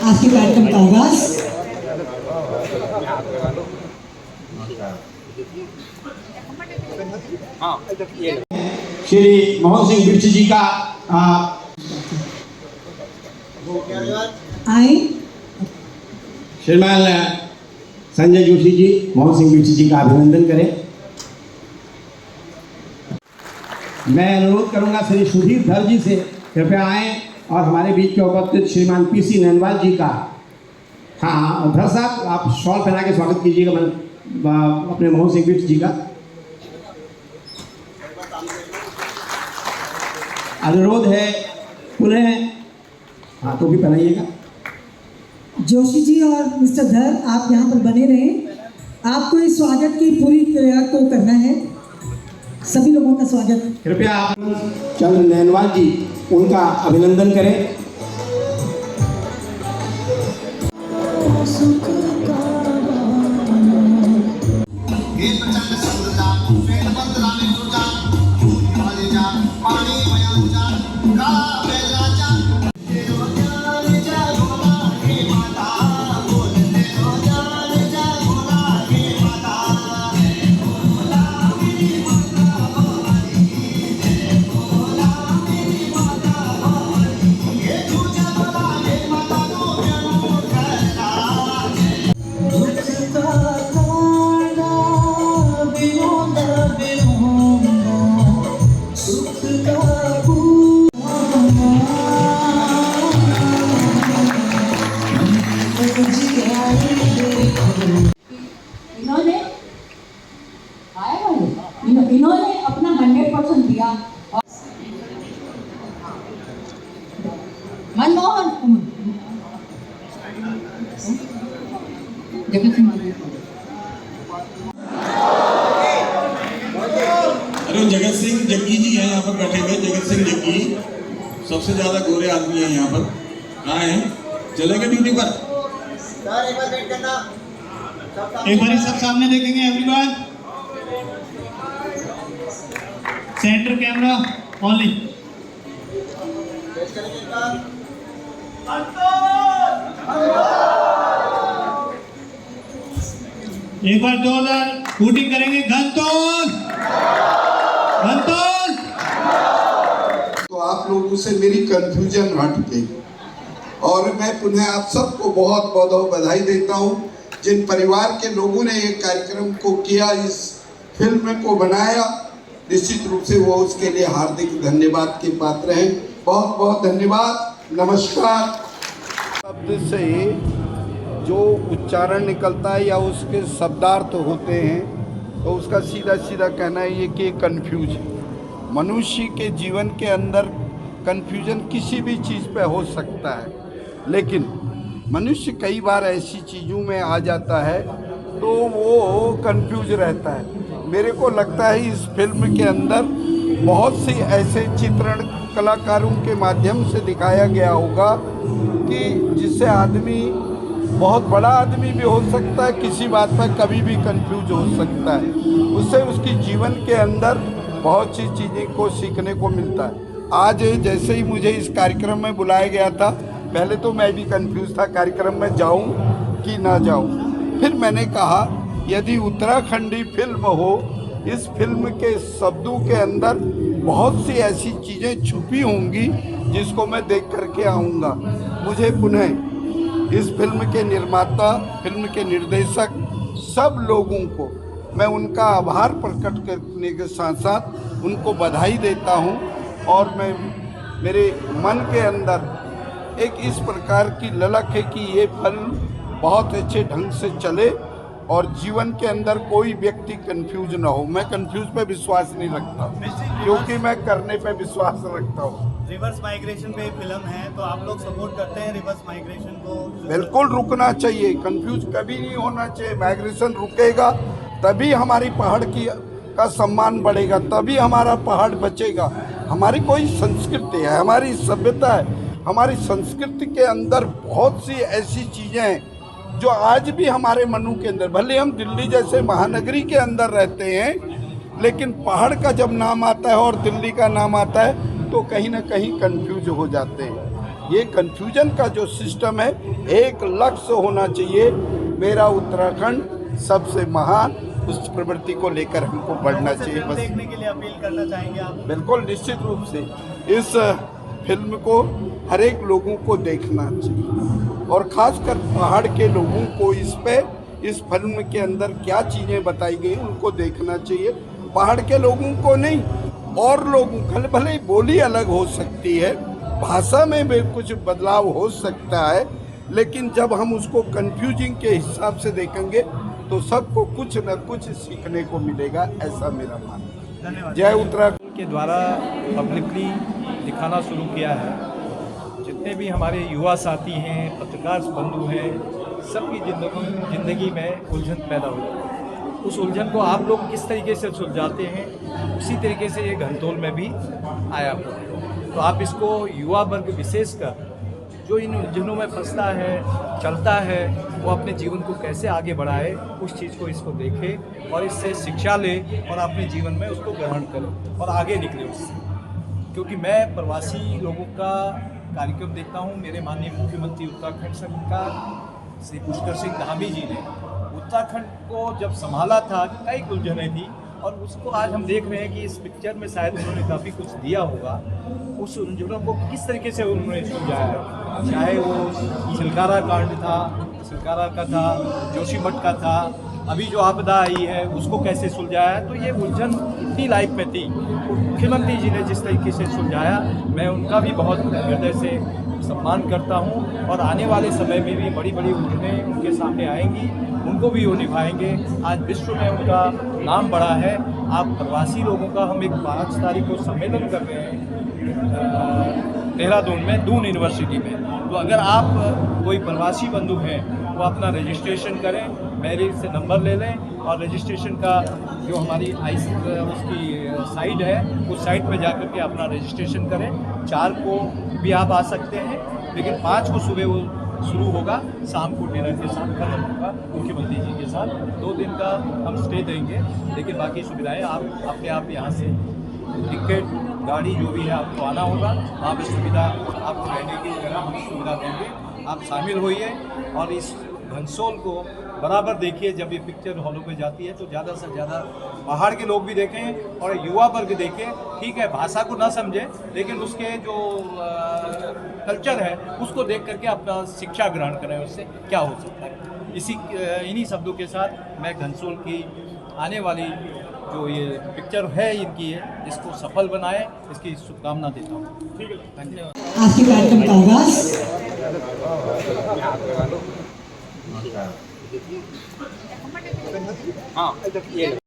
आज के कार्यक्रम का आगाज। श्री मोहन सिंह बिर्च जी का आए श्रीमान संजय जोशी जी मोहन सिंह बिर्च जी का अभिनंदन करें। मैं अनुरोध करूंगा श्री सुधीर धर जी से कृपया आएं और हमारे बीच के उपस्थित श्रीमान पीसी नैनवाल जी का, हाँ धर साहब आप शॉल पहना के स्वागत कीजिएगा अपने मोहन सिंह बिर्च जी का। अनुरोध है पुनः, हाँ तो भी पहनाइएगा। जोशी जी और मिस्टर धर आप यहाँ पर बने रहें। आपको इस स्वागत की पूरी क्रिया को करना है। सभी लोगों का स्वागत। कृपया आप चंद्र नैनवाल जी उनका अभिनंदन करें। इन्होंने अपना 100% दिया। मनमोहन जगत सिंह अरे जगत सिंह जग्गी जी हैं यहाँ पर बैठे हुए। जगत सिंह जग्गी सबसे ज्यादा गोरे आदमी हैं यहाँ पर। कहाँ हैं? चलेंगे ड्यूटी पर। एक बार सब सामने देखेंगे एवरीवन। Centre camera only. एक बार 2000 शूटिंग करेंगे। घंटोल घंटोल। तो आप लोगों से मेरी कंफ्यूजन हट गई और मैं पुनः आप सबको बहुत बहुत बधाई देता हूं। जिन परिवार के लोगों ने ये कार्यक्रम को किया, इस फिल्म को बनाया, निश्चित रूप से वो उसके लिए हार्दिक धन्यवाद के पात्र हैं। बहुत बहुत धन्यवाद। नमस्कार। शब्द से जो उच्चारण निकलता है या उसके शब्दार्थ होते हैं तो उसका सीधा सीधा कहना है ये कि कंफ्यूज है। मनुष्य के जीवन के अंदर कंफ्यूजन किसी भी चीज़ पे हो सकता है, लेकिन मनुष्य कई बार ऐसी चीज़ों में आ जाता है तो वो कंफ्यूज रहता है। मेरे को लगता है इस फिल्म के अंदर बहुत सी ऐसे चित्रण कलाकारों के माध्यम से दिखाया गया होगा कि जिससे आदमी बहुत बड़ा आदमी भी हो सकता है, किसी बात पर कभी भी कंफ्यूज हो सकता है। उससे उसकी जीवन के अंदर बहुत सी चीज़ें को सीखने को मिलता है। आज जैसे ही मुझे इस कार्यक्रम में बुलाया गया था, पहले तो मैं भी कंफ्यूज था कार्यक्रम में जाऊं कि ना जाऊं। फिर मैंने कहा यदि उत्तराखंडी फिल्म हो, इस फिल्म के शब्दों के अंदर बहुत सी ऐसी चीज़ें छुपी होंगी जिसको मैं देख करके आऊँगा। मुझे पुनः इस फिल्म के निर्माता, फिल्म के निर्देशक, सब लोगों को मैं उनका आभार प्रकट करने के साथ साथ उनको बधाई देता हूं। और मैं मेरे मन के अंदर एक इस प्रकार की ललक है कि ये फिल्म बहुत अच्छे ढंग से चले और जीवन के अंदर कोई व्यक्ति कंफ्यूज ना हो। मैं कंफ्यूज पे विश्वास नहीं रखता क्योंकि मैं करने पे विश्वास रखता हूँ। रिवर्स माइग्रेशन पे फिल्म है तो आप लोग सपोर्ट करते हैं रिवर्स माइग्रेशन को? बिल्कुल रुकना चाहिए, कंफ्यूज कभी नहीं होना चाहिए। माइग्रेशन रुकेगा तभी हमारी पहाड़ का सम्मान बढ़ेगा, तभी हमारा पहाड़ बचेगा। हमारी कोई संस्कृति है, हमारी सभ्यता है। हमारी संस्कृति के अंदर बहुत सी ऐसी चीज़ें हैं जो आज भी हमारे मनों के अंदर, भले हम दिल्ली जैसे महानगरी के अंदर रहते हैं, लेकिन पहाड़ का जब नाम आता है और दिल्ली का नाम आता है तो कहीं ना कहीं कंफ्यूज हो जाते हैं। ये कन्फ्यूजन का जो सिस्टम है, एक लक्ष्य होना चाहिए, मेरा उत्तराखंड सबसे महान, उस प्रवृत्ति को लेकर हमको बढ़ना चाहिए। बस देखने के लिए अपील करना चाहेंगे आप? बिल्कुल, निश्चित रूप से इस फिल्म को हर एक लोगों को देखना चाहिए और खासकर पहाड़ के लोगों को इस फिल्म के अंदर क्या चीज़ें बताई गई उनको देखना चाहिए। पहाड़ के लोगों को नहीं, और लोगों को भले ही बोली अलग हो सकती है, भाषा में भी कुछ बदलाव हो सकता है, लेकिन जब हम उसको कन्फ्यूजिंग के हिसाब से देखेंगे तो सबको कुछ न कुछ सीखने को मिलेगा, ऐसा मेरा मानना है। धन्यवाद। जय उत्तराखंड के द्वारा पब्लिकली दिखाना शुरू किया है। जितने भी हमारे युवा साथी हैं, पत्रकार बंधु हैं, सबकी ज़िंदगी में उलझन पैदा हुई है। उस उलझन को आप लोग किस तरीके से सुलझाते हैं, उसी तरीके से ये घंटोल में भी आया हुआ है। तो आप इसको युवा वर्ग विशेषकर जो इन उलझनों में फंसता है, चलता है, वो अपने जीवन को कैसे आगे बढ़ाए, उस चीज़ को इसको देखे और इससे शिक्षा ले और अपने जीवन में उसको ग्रहण करे और आगे निकले उससे। क्योंकि मैं प्रवासी लोगों का कार्यक्रम देखता हूँ। मेरे माननीय मुख्यमंत्री उत्तराखंड सरकार श्री पुष्कर सिंह धामी जी ने उत्तराखंड को जब संभाला था, कई उलझनें थी और उसको आज हम देख रहे हैं कि इस पिक्चर में शायद उन्होंने काफ़ी कुछ दिया होगा। उस उलझनों को किस तरीके से उन्होंने सुलझाया, चाहे वो चिलकारा कांड था, चिलकारा का था, जोशीमठ का था, अभी जो आपदा आई है उसको कैसे सुलझाया। तो ये उलझन इतनी लाइफ में थी, मुख्यमंत्री जी ने जिस तरीके से सुलझाया, मैं उनका भी बहुत हृदय से सम्मान करता हूँ और आने वाले समय में भी बड़ी बड़ी उलझनें उनके सामने आएंगी, उनको भी वो निभाएंगे। आज विश्व में उनका नाम बड़ा है। आप प्रवासी लोगों का हम एक 5 तारीख को सम्मेलन कर रहे हैं देहरादून में, दून यूनिवर्सिटी में। तो अगर आप कोई प्रवासी बंधु हैं वो अपना रजिस्ट्रेशन करें, मेरे से नंबर ले लें और रजिस्ट्रेशन का जो हमारी उसकी साइट है उस साइट पे जाकर के अपना रजिस्ट्रेशन करें। 4 को भी आप आ सकते हैं, लेकिन 5 को सुबह वो शुरू होगा, शाम को डिनर के साथ खत्म होगा मुख्यमंत्री जी के साथ। 2 दिन का हम स्टे देंगे, लेकिन बाकी सुविधाएं आप अपने आप यहाँ से टिकट, गाड़ी जो भी है आपको आना होगा, वहाँ पर सुविधा आपको रहने की वगैरह हम सुविधा देंगे। आप शामिल होइए और इस घनसोल को बराबर देखिए। जब ये पिक्चर हॉलों पे जाती है तो ज़्यादा से ज़्यादा पहाड़ के लोग भी देखें और युवा वर्ग देखें। ठीक है, भाषा को ना समझें, लेकिन उसके जो कल्चर है उसको देख करके अपना शिक्षा ग्रहण करें, उससे क्या हो सकता है। इन्हीं शब्दों के साथ मैं घनसोल की आने वाली जो ये पिक्चर है इनकी है, इसको सफल बनाए, इसकी शुभकामना देता हूँ। ठीक है, धन्यवाद। आज के कार्यक्रम का आगाज